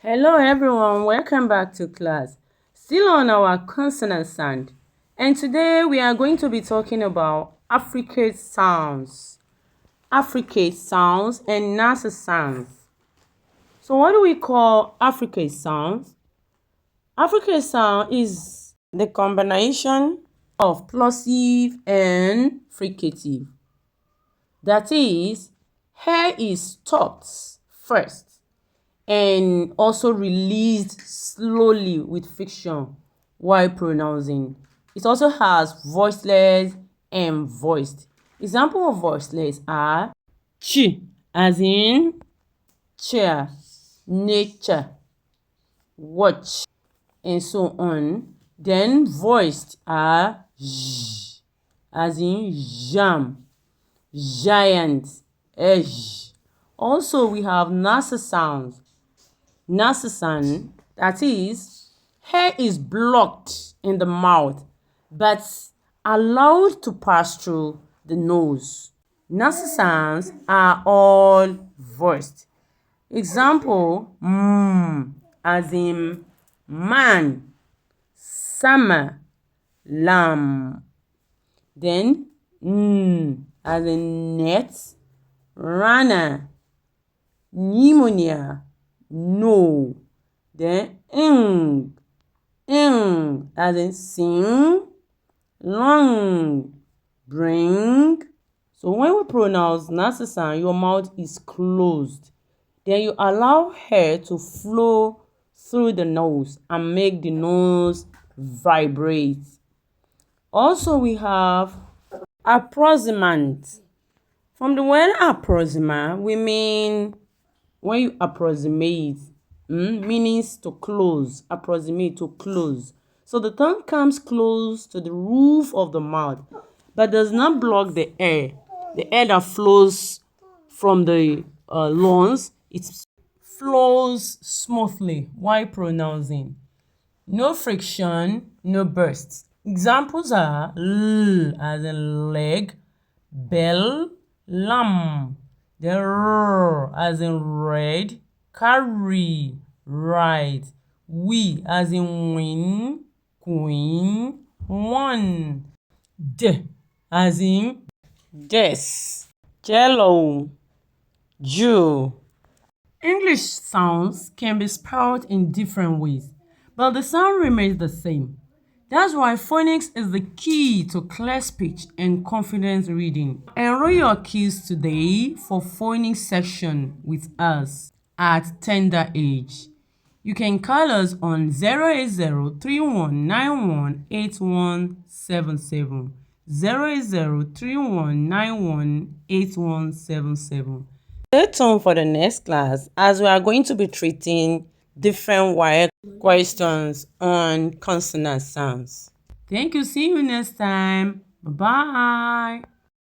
Hello everyone, welcome back to class. Still on our consonant sound. And today we are going to be talking about affricate sounds. Affricate sounds and nasal sounds. So what do we call affricate sounds? Affricate sound is the combination of plosive and fricative. That is, hair is stopped first and also released slowly with friction while pronouncing. It also has voiceless and voiced. Example of voiceless are ch, as in chair, nature, watch, and so on. Then voiced are j, as in jam, giant, edge. Also, we have nasal sounds. Nasal sound, that is, hair is blocked in the mouth but allowed to pass through the nose. Nasal sounds are all voiced. Example, as in man, summer, lamb. Then, as in net, runner, pneumonia, no. Then as in sing, long, bring. So when we pronounce nasal sound, your mouth is closed. Then you allow air to flow through the nose and make the nose vibrate. Also, we have approximant. From the word approximant, we mean when you approximate, means to close, approximate, to close. So the tongue comes close to the roof of the mouth, but does not block the air that flows from the lungs. It flows smoothly while pronouncing. No friction, no bursts. Examples are l as in leg, bell, lamb. Then r as in red, carry, ride. We as in win, queen, one. D as in desk, jello, Jew. English sounds can be spelled in different ways, but the sound remains the same. That's why phonics is the key to clear speech and confident reading. Enroll your kids today for phonics section with us at tender age. You can call us on 08031918177. 08031918177. Stay tuned for the next class as we are going to be treating different wire questions on consonant sounds. Thank you. See you next time. Bye-bye.